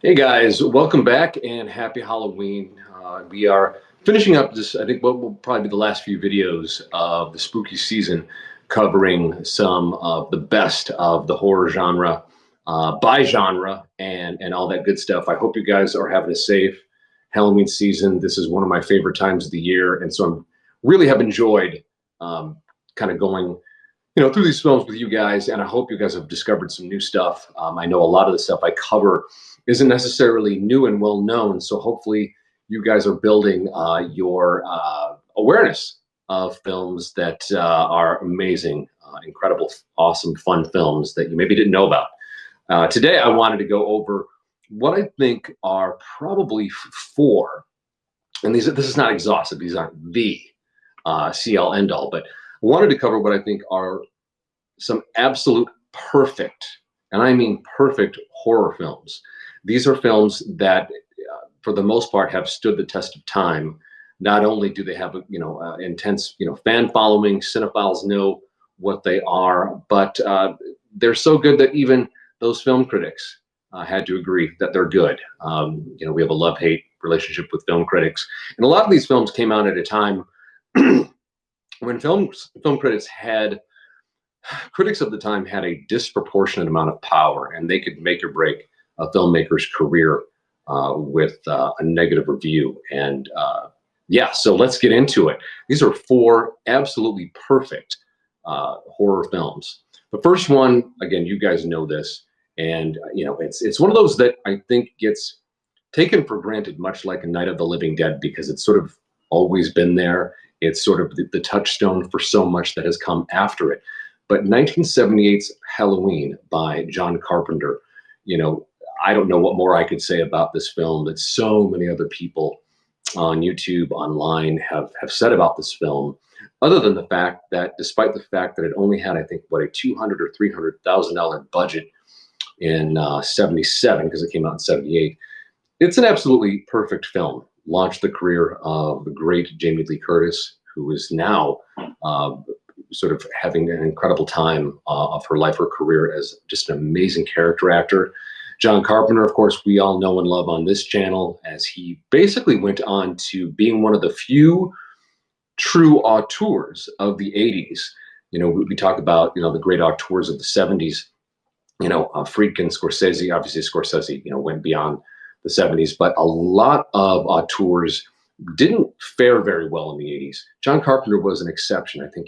Hey guys, welcome back and happy Halloween. We are finishing up this, I think, what will probably be the last few videos of the spooky season, covering some of the best of the horror genre, by genre, and all that good stuff. I hope you guys are having a safe Halloween season. This is one of my favorite times of the year, and so I'm really have enjoyed kind of going through these films with you guys, and I hope you guys have discovered some new stuff. I know a lot of the stuff I cover isn't necessarily new and well known, so hopefully you guys are building your awareness of films that are amazing, incredible, awesome, fun films that you maybe didn't know about. Today, I wanted to go over what I think are probably four, and this is not exhaustive; these aren't the CL end all, but I wanted to cover what I think are some absolute perfect, and I mean perfect, horror films. These are films that, for the most part, have stood the test of time. Not only do they have a intense fan following, cinephiles know what they are, but they're so good that even those film critics had to agree that they're good. We have a love-hate relationship with film critics, and a lot of these films came out at a time when film critics of the time had a disproportionate amount of power, and they could make or break a filmmaker's career with a negative review. And yeah, so let's get into it. These are four absolutely perfect horror films. The first one, again, you guys know this, and it's one of those that I think gets taken for granted, much like A Night of the Living Dead, because it's sort of always been there. It's sort of the touchstone for so much that has come after it. But 1978's Halloween by John Carpenter, I don't know what more I could say about this film that so many other people on YouTube, online have said about this film, other than the fact that despite the fact that it only had, I think, what, a $200,000 or $300,000 budget in '77, because it came out in '78, it's an absolutely perfect film. Launched the career of the great Jamie Lee Curtis, who is now sort of having an incredible time of her life, her career as just an amazing character actor. John Carpenter, of course, we all know and love on this channel, as he basically went on to being one of the few true auteurs of the '80s. We talk about the great auteurs of the '70s. Friedkin, Scorsese. Obviously, Scorsese went beyond the '70s, but a lot of auteurs didn't fare very well in the '80s. John Carpenter was an exception. I think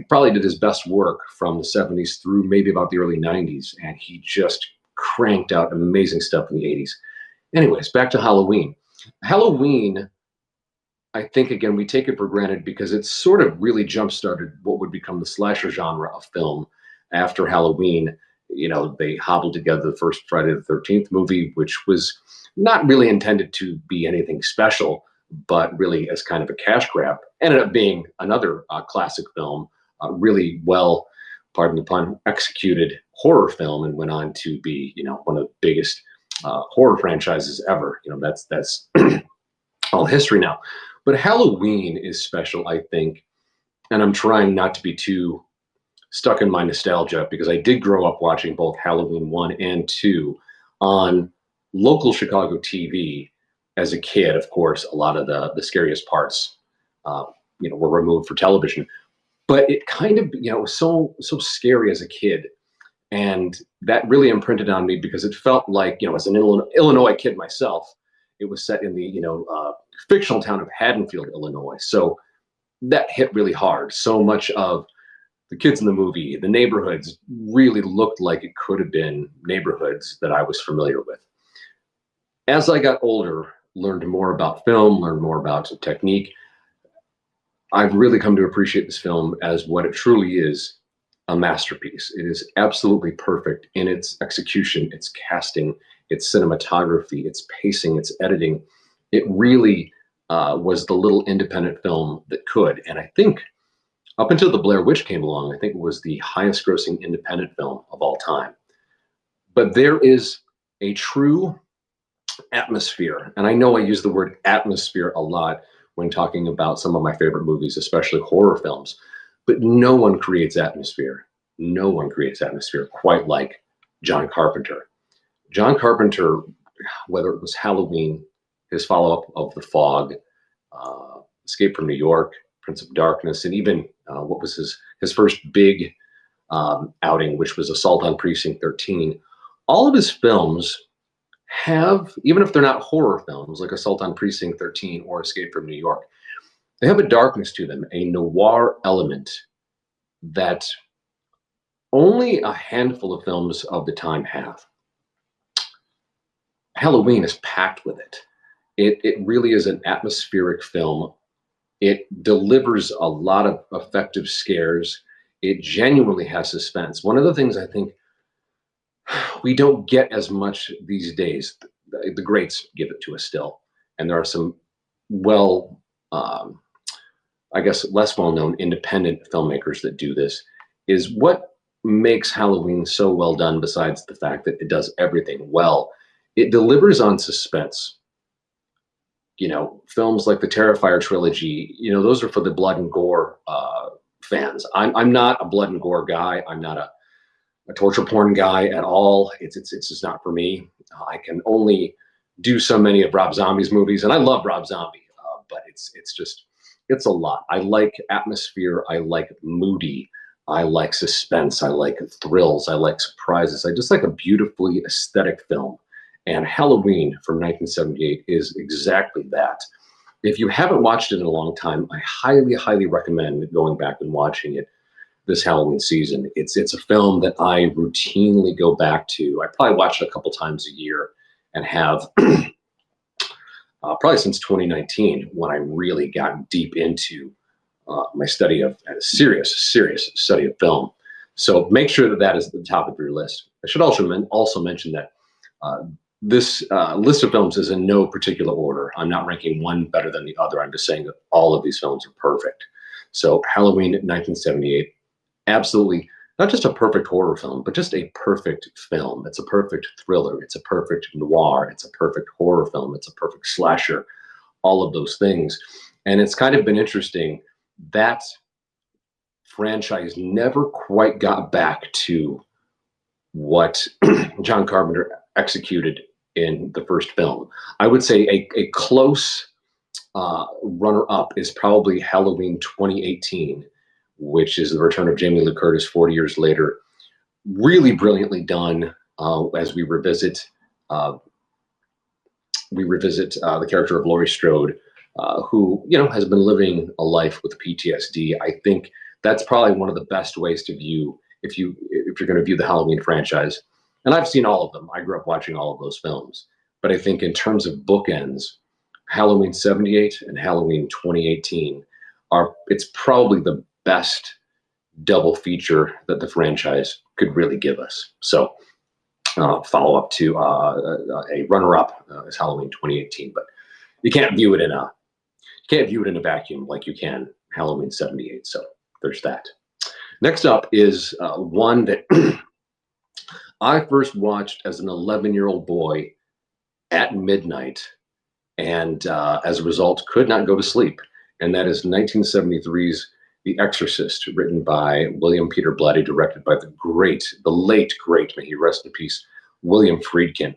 probably did his best work from the '70s through maybe about the early '90s, and he just cranked out amazing stuff in the '80s. Anyways, back to Halloween. Halloween, I think, again, we take it for granted because it sort of really jump-started what would become the slasher genre of film. After Halloween, they hobbled together the first Friday the 13th movie, which was not really intended to be anything special, but really as kind of a cash grab. Ended up being another classic film, really well, pardon the pun, executed horror film, and went on to be, one of the biggest horror franchises ever. That's all history now. But Halloween is special, I think, and I'm trying not to be too stuck in my nostalgia, because I did grow up watching both Halloween 1 and 2 on local Chicago TV as a kid. Of course, a lot of the scariest parts, were removed for television. But it kind of, was so scary as a kid, and that really imprinted on me because it felt like, as an Illinois kid myself, it was set in the fictional town of Haddonfield, Illinois. So that hit really hard. So much of the kids in the movie, the neighborhoods, really looked like it could have been neighborhoods that I was familiar with. As I got older, learned more about film, learned more about technique, I've really come to appreciate this film as what it truly is, a masterpiece. It is absolutely perfect in its execution, its casting, its cinematography, its pacing, its editing. It really was the little independent film that could. And I think up until The Blair Witch came along, I think it was the highest grossing independent film of all time. But there is a true atmosphere, and I know I use the word atmosphere a lot when talking about some of my favorite movies, especially horror films, but no one creates atmosphere. No one creates atmosphere quite like John Carpenter. John Carpenter, whether it was Halloween, his follow-up of The Fog, Escape from New York, Prince of Darkness, and even what was his first big outing, which was Assault on Precinct 13. All of his films have, even if they're not horror films like Assault on Precinct 13 or Escape from New York, they have a darkness to them, a noir element that only a handful of films of the time have. Halloween is packed with it. It really is an atmospheric film. It delivers a lot of effective scares. It genuinely has suspense. One of the things I think we don't get as much these days, the greats give it to us still, and there are some well, I guess, less well-known independent filmmakers that do this, is what makes Halloween so well done, besides the fact that it does everything well. It delivers on suspense. You know, films like the Terrifier trilogy, you know, those are for the blood and gore fans. I'm not a blood and gore guy. I'm not a torture porn guy at all. It's just not for me. I can only do so many of Rob Zombie's movies, and I love Rob Zombie, but it's a lot. I like atmosphere. I like moody. I like suspense. I like thrills. I like surprises. I just like a beautifully aesthetic film. And Halloween from 1978 is exactly that. If you haven't watched it in a long time, I highly, highly recommend going back and watching it this Halloween season. It's a film that I routinely go back to. I probably watch it a couple times a year, and have probably since 2019, when I really got deep into my study of serious study of film. So make sure that that is at the top of your list. I should also mention that this list of films is in no particular order. I'm not ranking one better than the other. I'm just saying that all of these films are perfect. So Halloween 1978, absolutely not just a perfect horror film, but just a perfect film. It's a perfect thriller. It's a perfect noir. It's a perfect horror film. It's a perfect slasher. All of those things. And it's kind of been interesting that franchise never quite got back to what John Carpenter executed in the first film. I would say a close runner-up is probably Halloween 2018, which is the return of Jamie Lee Curtis 40 years later. Really brilliantly done as we revisit the character of Laurie Strode, who, you know, has been living a life with PTSD. I think that's probably one of the best ways to view, if you're going to view the Halloween franchise. And I've seen all of them. I grew up watching all of those films. But I think in terms of bookends, Halloween 78 and Halloween 2018 it's probably the best double feature that the franchise could really give us. So follow up to a runner-up is Halloween 2018, but you can't view it in a vacuum like you can Halloween 78. So there's that. Next up is one that I first watched as an 11-year-old boy at midnight, and as a result could not go to sleep. And that is 1973's The Exorcist, written by William Peter Blatty, directed by the late great, may he rest in peace, William Friedkin.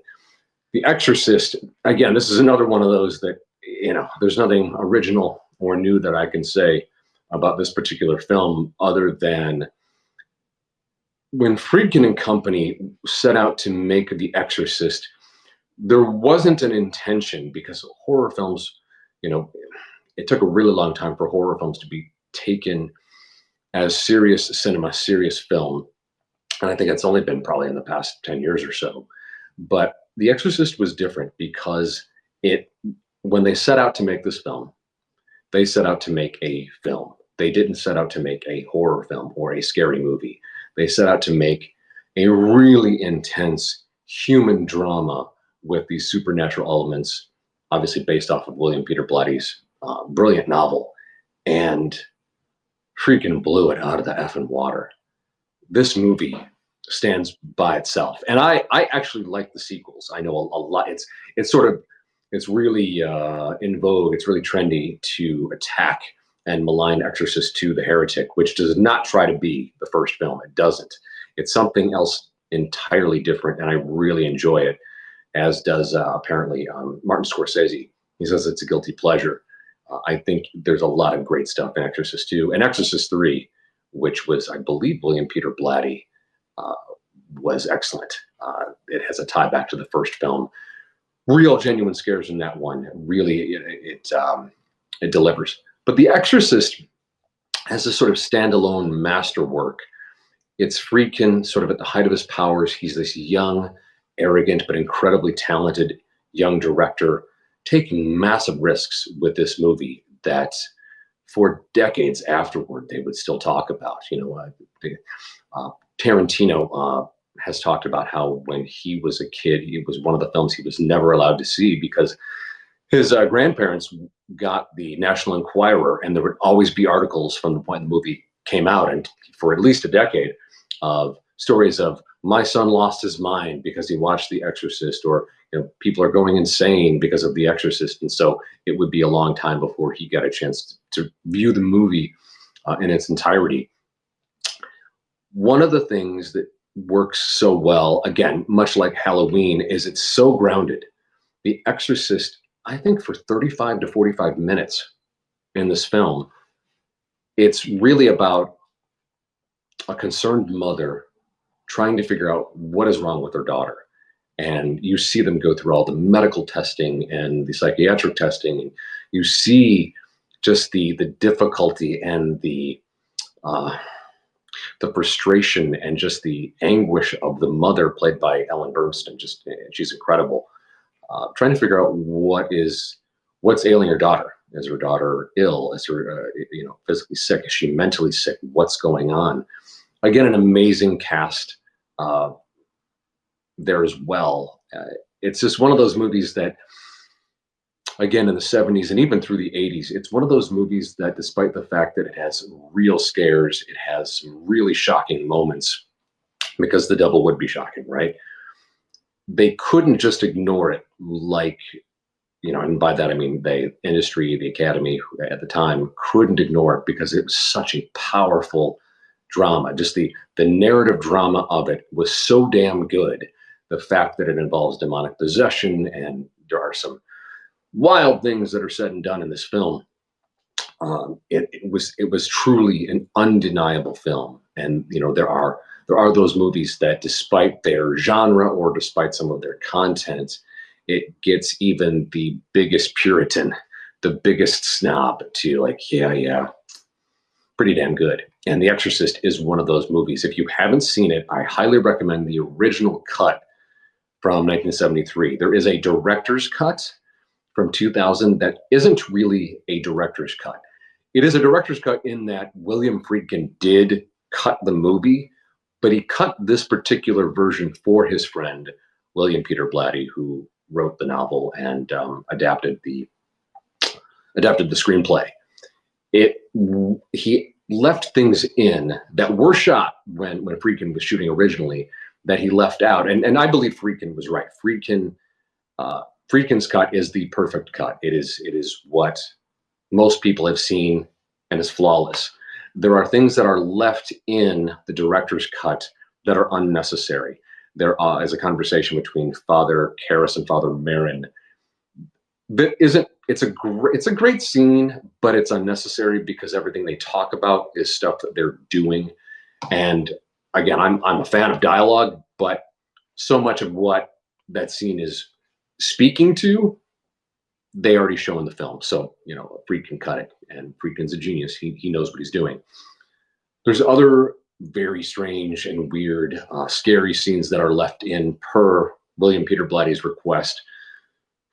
The Exorcist, again, this is another one of those that, you know, there's nothing original or new that I can say about this particular film, other than when Friedkin and company set out to make The Exorcist, there wasn't an intention, because horror films, you know, it took a really long time for horror films to be taken as serious cinema, serious film. And I think it's only been probably in the past 10 years or so. But The Exorcist was different because when they set out to make this film, they set out to make a film. They didn't set out to make a horror film or a scary movie. They set out to make a really intense human drama with these supernatural elements, obviously based off of William Peter Blatty's brilliant novel. And Friedkin blew it out of the effing water. This movie stands by itself. And I actually like the sequels. I know a lot. It's really in vogue. It's really trendy to attack and malign Exorcist II: The Heretic, which does not try to be the first film. It doesn't. It's something else entirely different, and I really enjoy it, as does apparently Martin Scorsese. He says it's a guilty pleasure. I think there's a lot of great stuff in Exorcist 2 and Exorcist 3, which was, I believe, William Peter Blatty, uh, was excellent. It has a tie back to the first film. Real genuine scares in that one. Really, it delivers. But The Exorcist has this sort of standalone masterwork. It's Friedkin sort of at the height of his powers. He's this young, arrogant, but incredibly talented young director taking massive risks with this movie that for decades afterward they would still talk about. Tarantino has talked about how when he was a kid, it was one of the films he was never allowed to see because his grandparents got the National Enquirer, and there would always be articles from the point the movie came out, and for at least a decade, of stories of my son lost his mind because he watched The Exorcist, or people are going insane because of The Exorcist, and so it would be a long time before he got a chance to view the movie in its entirety. One of the things that works so well, again, much like Halloween, is it's so grounded. The Exorcist, I think for 35 to 45 minutes in this film, it's really about a concerned mother trying to figure out what is wrong with her daughter. And you see them go through all the medical testing and the psychiatric testing. And you see just the difficulty and the frustration and just the anguish of the mother, played by Ellen Burstyn. She's incredible. Trying to figure out what's ailing her daughter. Is her daughter ill? Is her physically sick? Is she mentally sick? What's going on? Again, an amazing cast there as well. It's just one of those movies that, again, in the 70s and even through the 80s, it's one of those movies that, despite the fact that it has real scares, it has some really shocking moments, because the devil would be shocking, right? They couldn't just ignore it, like, and by that I mean the industry, the Academy at the time couldn't ignore it, because it was such a powerful drama. Just the narrative drama of it was so damn good. The fact that it involves demonic possession, and there are some wild things that are said and done in this film. It was truly an undeniable film. And there are those movies that, despite their genre or despite some of their content, it gets even the biggest Puritan, the biggest snob to like, yeah, pretty damn good. And The Exorcist is one of those movies. If you haven't seen it, I highly recommend the original cut from 1973. There is a director's cut from 2000 that isn't really a director's cut. It is a director's cut in that William Friedkin did cut the movie, but he cut this particular version for his friend, William Peter Blatty, who wrote the novel and adapted the screenplay. He left things in that were shot when Friedkin was shooting originally that he left out. And I believe Friedkin was right. Friedkin's cut is the perfect cut. It is what most people have seen and is flawless. There are things that are left in the director's cut that are unnecessary. There is a conversation between Father Karras and Father Merrin that isn't. It's a great scene, but it's unnecessary because everything they talk about is stuff that they're doing. And again, I'm a fan of dialogue, but so much of what that scene is speaking to, they already show in the film. So, Friedkin cut it, and Friedkin's a genius. He knows what he's doing. There's other very strange and weird, scary scenes that are left in per William Peter Blatty's request.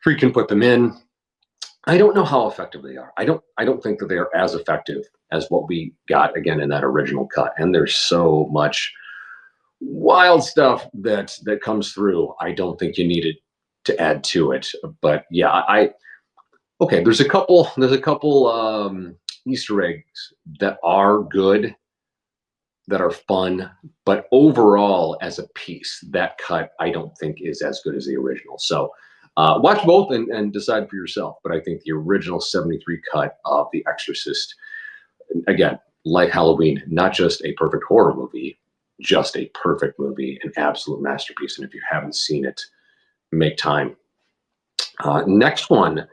Friedkin put them in. I don't know how effective they are. I don't think that they are as effective as what we got again in that original cut. And there's so much wild stuff that comes through. I don't think you needed to add to it. But yeah, okay. There's a couple Easter eggs that are good, that are fun, but overall, as a piece, that cut I don't think is as good as the original. So watch both and decide for yourself. But I think the original 73 cut of The Exorcist, again, like Halloween, not just a perfect horror movie, just a perfect movie, an absolute masterpiece. And if you haven't seen it, make time. Next one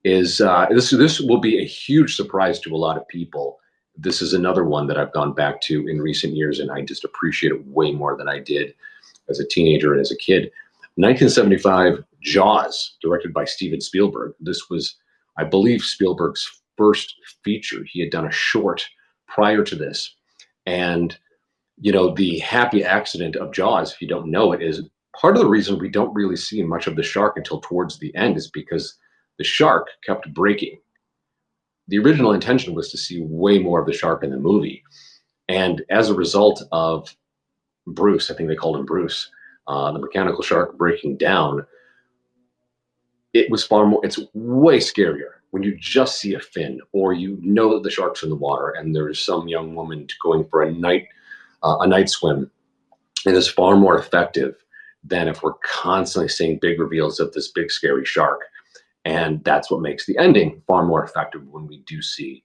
is this will be a huge surprise to a lot of people. This is another one that I've gone back to in recent years, and I just appreciate it way more than I did as a teenager and as a kid. 1975, Jaws, directed by Steven Spielberg. This was, I believe, Spielberg's first feature. He had done a short prior to this. And, you know, the happy accident of Jaws, if you don't know it, is part of the reason we don't really see much of the shark until towards the end is because the shark kept breaking. The original intention was to see way more of the shark in the movie. And as a result of Bruce, I think they called him Bruce, the mechanical shark breaking down, it was far more, it's way scarier when you just see a fin or you know that the shark's in the water and there's some young woman going for a night swim. It is far more effective than if we're constantly seeing big reveals of this big scary shark. And that's what makes the ending far more effective when we do see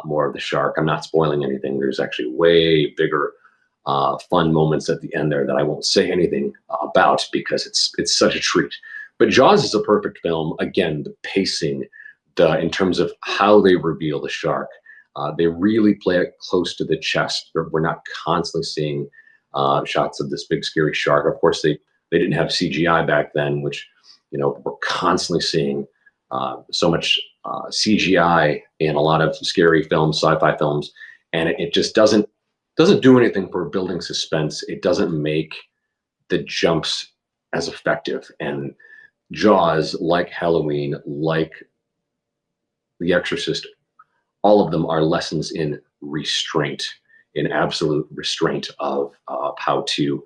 more of the shark. I'm not spoiling anything. There's actually way bigger fun moments at the end there that I won't say anything about because it's such a treat. But Jaws is a perfect film. Again, the pacing, in terms of how they reveal the shark, they really play it close to the chest. We're not constantly seeing shots of this big scary shark. Of course, they didn't have CGI back then, which, you know, we're constantly seeing so much CGI in a lot of scary films, sci-fi films, and it just doesn't do anything for building suspense. It doesn't make the jumps as effective. And Jaws, like Halloween, like The Exorcist, all of them are lessons in restraint, in absolute restraint of how to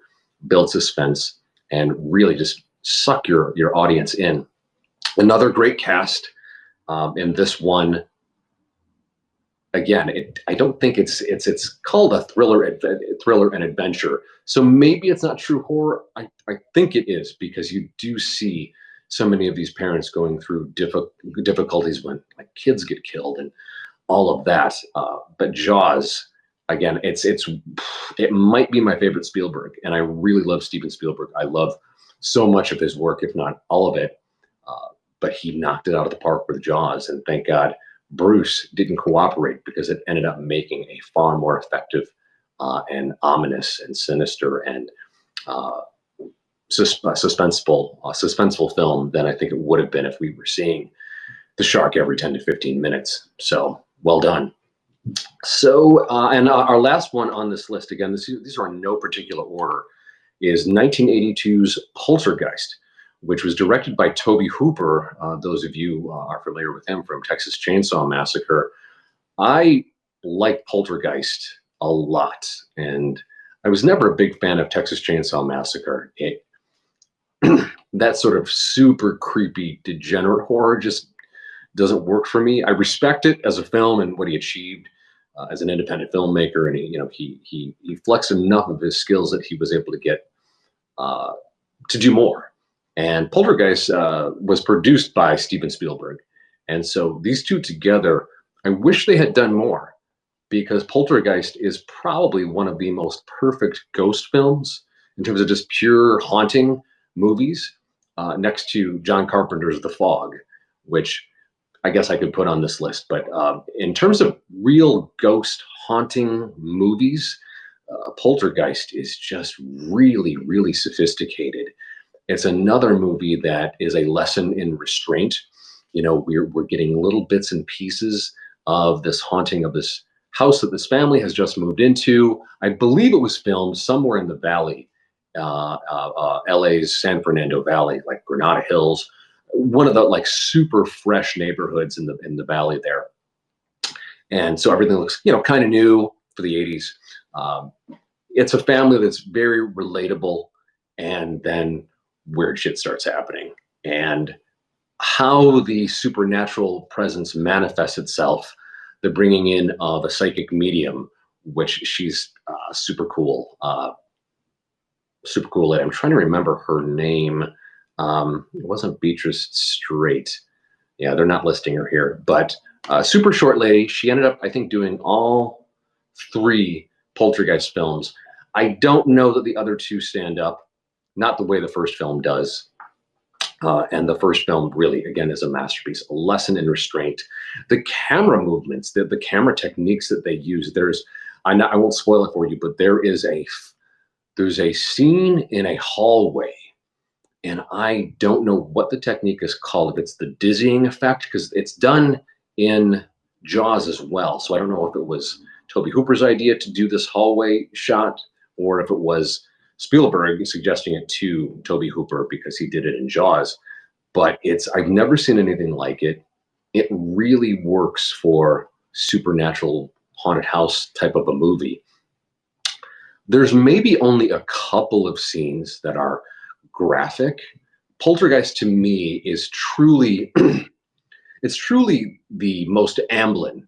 build suspense and really just suck your audience in. Another great cast in this one. Again, I don't think it's called a thriller and adventure. So maybe it's not true horror. I think it is because you do see so many of these parents going through difficulties when like kids get killed and all of that. But Jaws, again, it might be my favorite Spielberg, and I really love Steven Spielberg. I love so much of his work, if not all of it. But he knocked it out of the park with Jaws, and thank God Bruce didn't cooperate because it ended up making a far more effective and ominous and sinister and suspenseful film than I think it would have been if we were seeing the shark every 10 to 15 minutes. So well done. So, and our last one on this list, again, these are in no particular order, is 1982's Poltergeist, which was directed by Tobe Hooper. Those of you are familiar with him from Texas Chainsaw Massacre. I like Poltergeist a lot, and I was never a big fan of Texas Chainsaw Massacre. That sort of super creepy, degenerate horror just doesn't work for me. I respect it as a film and what he achieved as an independent filmmaker, and he flexed enough of his skills that he was able to get to do more. And Poltergeist was produced by Steven Spielberg, and so these two together, I wish they had done more, because Poltergeist is probably one of the most perfect ghost films in terms of just pure haunting movies, next to John Carpenter's The Fog, which I guess I could put on this list. But in terms of real ghost haunting movies, Poltergeist is just really, really sophisticated. It's another movie that is a lesson in restraint. You know, we're getting little bits and pieces of this haunting of this house that this family has just moved into. I believe it was filmed somewhere in the valley, LA's San Fernando Valley, like Granada Hills, one of the like super fresh neighborhoods in the valley there. And so everything looks, kind of new for the 80s. It's a family that's very relatable, and then weird shit starts happening. And how the supernatural presence manifests itself, the bringing in of a psychic medium, which she's super cool. Super cool lady. I'm trying to remember her name. It wasn't Beatrice Straight. Yeah, they're not listing her here, but super short lady. She ended up, I think, doing all 3 Poltergeist films. I don't know that the other two stand up, not the way the first film does. And the first film really, again, is a masterpiece, a lesson in restraint. The camera movements, the camera techniques that they use. I won't spoil it for you, but there's a scene in a hallway, and I don't know what the technique is called. If it's the dizzying effect, because it's done in Jaws as well. So I don't know if it was Tobe Hooper's idea to do this hallway shot, or if it was Spielberg suggesting it to Tobe Hooper because he did it in Jaws. But I've never seen anything like it. It really works for supernatural haunted house type of a movie. There's maybe only a couple of scenes that are graphic. Poltergeist to me is truly it's truly the most Amblin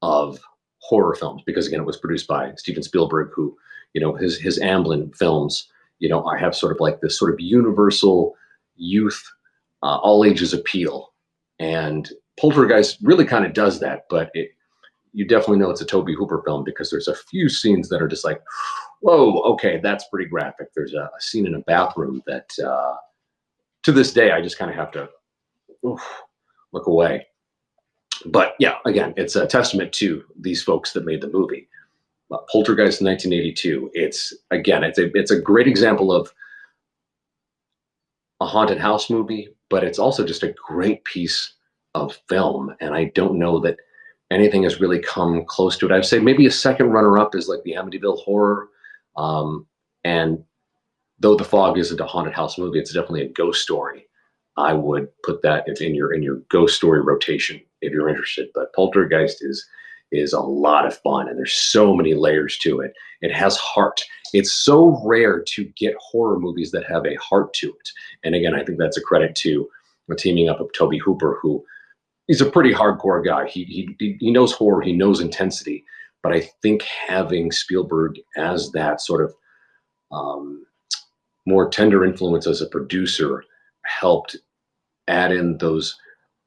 of horror films, because again, it was produced by Steven Spielberg, who, his Amblin films, I have sort of like this sort of universal youth, all ages appeal. And Poltergeist really kind of does that, but you definitely know it's a Tobe Hooper film because there's a few scenes that are just like, whoa, okay, that's pretty graphic. There's a scene in a bathroom that to this day, I just kind of have to look away. But yeah, again, it's a testament to these folks that made the movie. Poltergeist 1982. It's a great example of a haunted house movie, but it's also just a great piece of film. And I don't know that anything has really come close to it. I'd say maybe a second runner-up is like the Amityville Horror. And though The Fog isn't a haunted house movie, it's definitely a ghost story. I would put that in your ghost story rotation if you're interested. But Poltergeist is a lot of fun, and there's so many layers to it. It has heart. It's so rare to get horror movies that have a heart to it. And again, I think that's a credit to teaming up with Tobe Hooper, who he's a pretty hardcore guy. He knows horror, he knows intensity, but I think having Spielberg as that sort of more tender influence as a producer helped add in those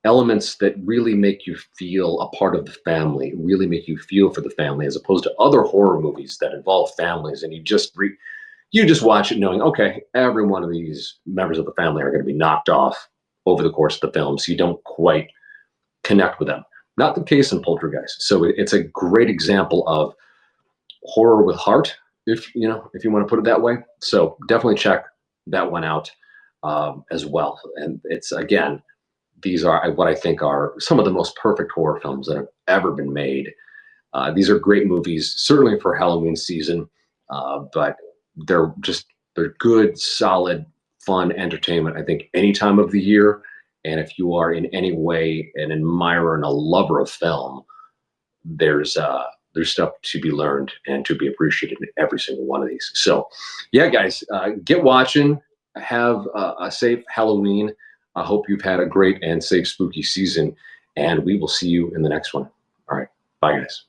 elements that really make you feel a part of the family, really make you feel for the family, as opposed to other horror movies that involve families, and you just watch it knowing, okay, every one of these members of the family are going to be knocked off over the course of the film, so you don't quite connect with them. Not the case in Poltergeist. So it's a great example of horror with heart, if you want to put it that way. So definitely check that one out as well. And it's, again, these are what I think are some of the most perfect horror films that have ever been made. These are great movies, certainly for Halloween season, but they're good, solid, fun entertainment, I think, any time of the year. And if you are in any way an admirer and a lover of film, there's stuff to be learned and to be appreciated in every single one of these. So yeah, guys, get watching. Have a safe Halloween. I hope you've had a great and safe spooky season, and we will see you in the next one. All right. Bye, guys.